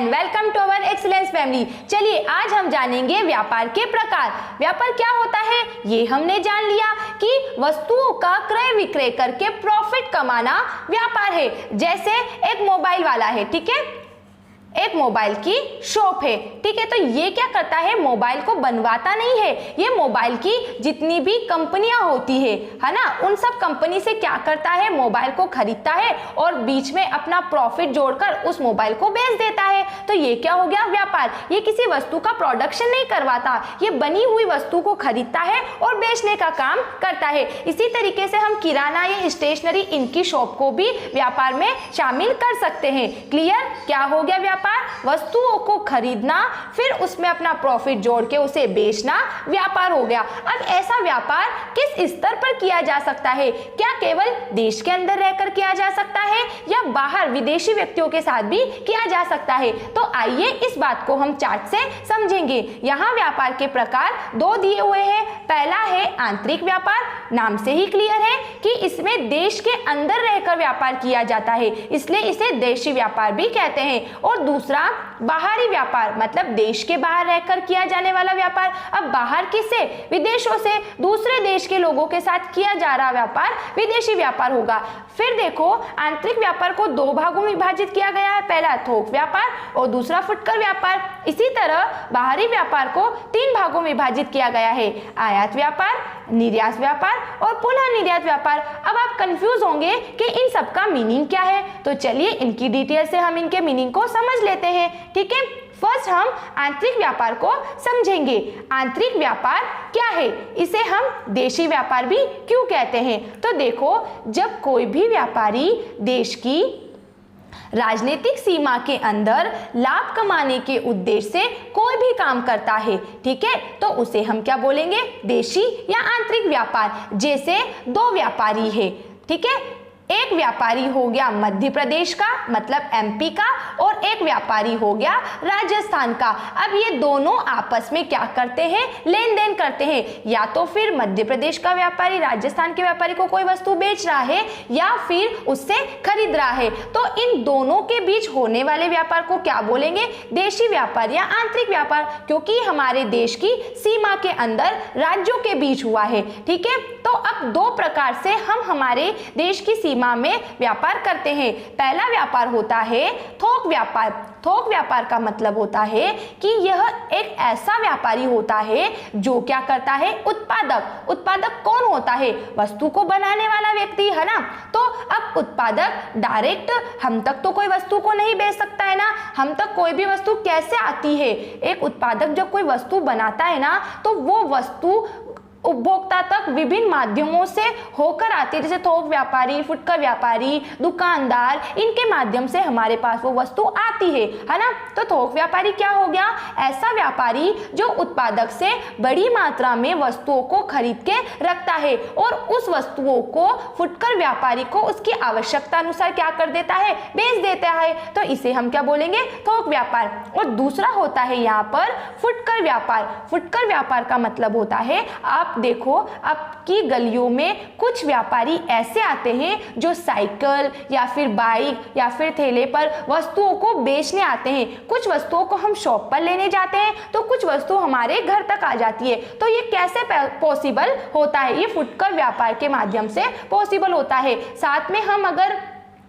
And welcome to our excellence family. चलिए आज हम जानेंगे व्यापार के प्रकार। व्यापार क्या होता है ये हमने जान लिया कि वस्तुओं का क्रय विक्रय करके प्रॉफिट कमाना व्यापार है। जैसे एक मोबाइल वाला है, ठीक है, एक मोबाइल की शॉप है, ठीक है, तो ये क्या करता है, मोबाइल को बनवाता नहीं है, ये मोबाइल की जितनी भी कंपनियां होती है ना, उन सब कंपनी से क्या करता है, मोबाइल को खरीदता है और बीच में अपना प्रॉफिट जोड़कर उस मोबाइल को बेच देता है। तो ये क्या हो गया, व्यापार। ये किसी वस्तु का प्रोडक्शन नहीं करवाता, ये बनी हुई वस्तु को खरीदता है और बेचने का काम करता है। इसी तरीके से हम किराना या स्टेशनरी इनकी शॉप को भी व्यापार में शामिल कर सकते हैं। क्लियर? क्या हो गया व्यापार, वस्तुओं को खरीदना फिर उसमें अपना प्रॉफिट जोड़ के उसे बेचना व्यापार हो गया। अब ऐसा व्यापार किस स्तर पर किया जा सकता है? क्या केवल देश के अंदर रहकर किया जा सकता है या बाहर विदेशी व्यक्तियों के साथ भी किया जा सकता है? तो आइए इस बात को हम चार्ट से समझेंगे। यहाँ व्यापार के प्रकार दो दिए हुए हैं। पहला है आंतरिक व्यापार, नाम से ही क्लियर है कि इसमें देश के अंदर रहकर व्यापार किया जाता है, इसलिए इसे देशी व्यापार भी कहते हैं। और दूसरा बाहरी व्यापार, मतलब देश के बाहर रहकर किया जाने वाला व्यापार। अब बाहर किससे? विदेशों से, दूसरे देश के लोगों के साथ किया जा रहा व्यापार विदेशी व्यापार होगा। फिर देखो, आंतरिक व्यापार को दो भागों में विभाजित किया गया है, पहला थोक व्यापार और दूसरा फुटकर व्यापार। इसी तरह बाहरी व्यापार को तीन भागों में विभाजित किया गया है, आयात व्यापार, निर्यात व्यापार और पुनः निर्यात व्यापार। अब आप कंफ्यूज होंगे कि इन सब का मीनिंग क्या है, तो चलिए इनकी डिटेल से हम इनके मीनिंग को समझ लेते हैं। ठीक है, फर्स्ट हम आंतरिक व्यापार को समझेंगे। आंतरिक व्यापार क्या है, इसे हम देशी व्यापार भी क्यों कहते हैं? तो देखो, जब कोई भी व्यापारी देश की राजनीतिक सीमा के अंदर लाभ कमाने के उद्देश्य से कोई भी काम करता है, ठीक है, तो उसे हम क्या बोलेंगे, देशी या आंतरिक व्यापार। जैसे दो व्यापारी है, ठीक है, एक व्यापारी हो गया मध्य प्रदेश का, मतलब एमपी का, और एक व्यापारी हो गया राजस्थान का। अब ये दोनों आपस में क्या करते हैं, लेन देन करते हैं। या तो फिर मध्य प्रदेश का व्यापारी राजस्थान के व्यापारी को कोई वस्तु बेच रहा है या फिर उससे खरीद रहा है, तो इन दोनों के बीच होने वाले व्यापार को क्या बोलेंगे, देशी व्यापार या आंतरिक व्यापार, क्योंकि हमारे देश की सीमा के अंदर राज्यों के बीच हुआ है। ठीक है, तो अब दो प्रकार से हम हमारे देश की सीमा में व्यापार करते हैं। पहला व्यापार होता है थोक व्यापार। थोक व्यापार का मतलब होता है कि यह एक ऐसा व्यापारी होता है जो क्या करता है, उत्पादक। उत्पादक कौन होता है, वस्तु को बनाने वाला व्यक्ति, है ना। तो अब उत्पादक डायरेक्ट हम तक तो कोई वस्तु को नहीं बेच सकता है ना, हम तक कोई भी वस्तु कैसे आती है। एक उत्पादक जब कोई वस्तु बनाता है ना, तो वो वस्तु उपभोक्ता तक विभिन्न माध्यमों से होकर आती है, जैसे थोक व्यापारी, फुटकर व्यापारी, दुकानदार, इनके माध्यम से हमारे पास वो वस्तु आती है ना। तो थोक व्यापारी क्या हो गया, ऐसा व्यापारी जो उत्पादक से बड़ी मात्रा में वस्तुओं को खरीद के रखता है और उस वस्तुओं को फुटकर व्यापारी को उसकी आवश्यकता अनुसार क्या कर देता है, बेच देता है। तो इसे हम क्या बोलेंगे, थोक व्यापार। और दूसरा होता है यहाँ पर फुटकर व्यापार। फुटकर व्यापार का मतलब होता है, आप देखो आपकी गलियों में कुछ व्यापारी ऐसे आते हैं जो साइकिल या फिर बाइक या फिर ठेले पर वस्तुओं को बेचने आते हैं। कुछ वस्तुओं को हम शॉप पर लेने जाते हैं तो कुछ वस्तु हमारे घर तक आ जाती है। तो ये कैसे पॉसिबल होता है, ये फुटकर व्यापार के माध्यम से पॉसिबल होता है। साथ में हम अगर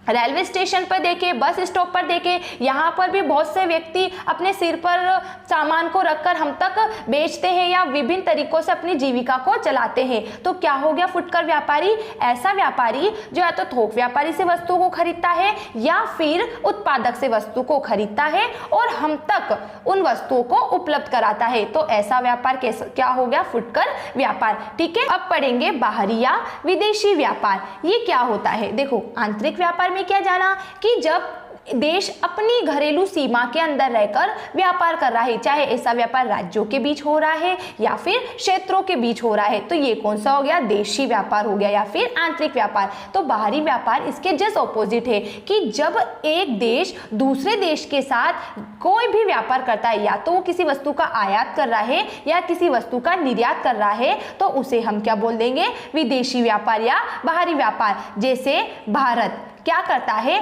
रेलवे स्टेशन पर देखें, बस स्टॉप पर देखें, यहाँ पर भी बहुत से व्यक्ति अपने सिर पर सामान को रखकर हम तक बेचते हैं या विभिन्न तरीकों से अपनी जीविका को चलाते हैं। तो क्या हो गया फुटकर व्यापारी, ऐसा व्यापारी जो या तो थोक व्यापारी से वस्तु को खरीदता है या फिर उत्पादक से वस्तु को खरीदता है और हम तक उन वस्तुओं को उपलब्ध कराता है। तो ऐसा व्यापार क्या हो गया, फुटकर व्यापार। ठीक है, अब पढ़ेंगे बाहरी या विदेशी व्यापार। ये क्या होता है, देखो आंतरिक व्यापार में क्या जाना कि जब देश अपनी घरेलू सीमा के अंदर रहकर व्यापार कर रहा है, चाहे ऐसा व्यापार राज्यों के बीच हो रहा है या फिर क्षेत्रों के बीच हो रहा है, तो ये कौन सा हो गया, देशी व्यापार हो गया या फिर आंतरिक व्यापार। तो बाहरी व्यापार इसके जस्ट ऑपोजिट है कि जब एक देश दूसरे देश के साथ कोई भी व्यापार करता है, या तो वो किसी वस्तु का आयात कर रहा है या किसी वस्तु का निर्यात कर रहा है, तो उसे हम क्या बोल देंगे, विदेशी व्यापार या बाहरी व्यापार। जैसे भारत क्या करता है,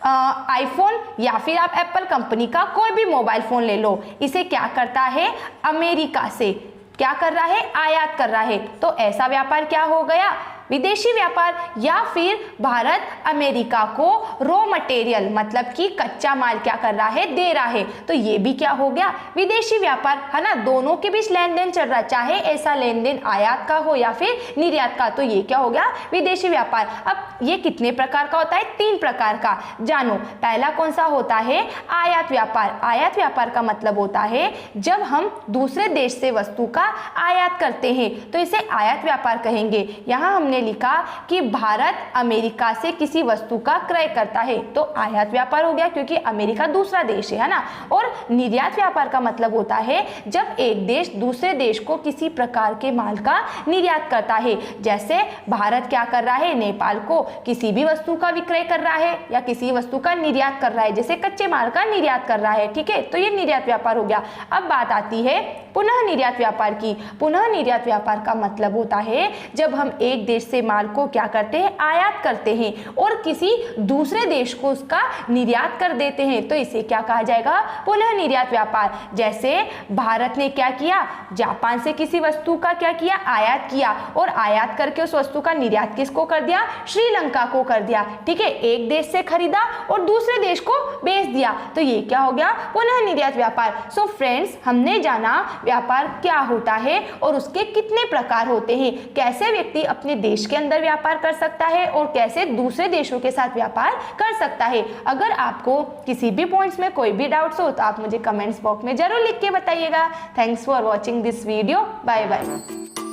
आईफोन या फिर आप एप्पल कंपनी का कोई भी मोबाइल फ़ोन ले लो, इसे क्या करता है, अमेरिका से क्या कर रहा है, आयात कर रहा है। तो ऐसा व्यापार क्या हो गया, विदेशी व्यापार। या फिर भारत अमेरिका को रॉ मटेरियल मतलब कि कच्चा माल क्या कर रहा है, दे रहा है, तो ये भी क्या हो गया, विदेशी व्यापार, है ना। दोनों के बीच लेन देन चल रहा है, चाहे ऐसा लेन देन आयात का हो या फिर निर्यात का, तो ये क्या हो गया, विदेशी व्यापार। अब ये कितने प्रकार का होता है, 3 प्रकार का, जानो। पहला कौन सा होता है, आयात व्यापार। आयात व्यापार का मतलब होता है जब हम दूसरे देश से वस्तु का आयात करते हैं तो इसे आयात व्यापार कहेंगे। यहाँ हमने लिखा कि भारत अमेरिका से किसी वस्तु का क्रय करता है, तो आयात व्यापार हो गया, क्योंकि अमेरिका दूसरा देश है ना। और निर्यात व्यापार का मतलब होता है जब एक देश दूसरे देश को किसी प्रकार के माल का निर्यात करता है। जैसे भारत क्या कर रहा है, नेपाल को किसी भी वस्तु का विक्रय कर रहा है या किसी वस्तु का निर्यात कर रहा है, जैसे कच्चे माल का निर्यात कर रहा है, ठीक है, तो ये निर्यात व्यापार हो गया। अब बात आती है पुनः निर्यात व्यापार की। पुनः निर्यात व्यापार का मतलब होता है जब हम एक देश से माल को क्या करते हैं, आयात करते हैं और किसी दूसरे देश को उसका निर्यात कर देते हैं, तो इसे क्या कहा जाएगा, पुनः निर्यात व्यापार। जैसे भारत ने क्या किया, जापान से किसी वस्तु का क्या किया, आयात किया, और आयात करके उस वस्तु का निर्यात किसको कर दिया, श्रीलंका को कर दिया, ठीक है। एक देश से खरीदा और दूसरे देश को बेच दिया, तो ये क्या हो गया, पुनः निर्यात व्यापार। सो फ्रेंड्स, हमने जाना व्यापार क्या होता है और उसके कितने प्रकार होते हैं, कैसे व्यक्ति अपने देश के अंदर व्यापार कर सकता है और कैसे दूसरे देशों के साथ व्यापार कर सकता है। अगर आपको किसी भी पॉइंट्स में कोई भी डाउट्स हो तो आप मुझे कमेंट्स बॉक्स में जरूर लिख के बताइएगा। Thanks for watching this video, bye bye.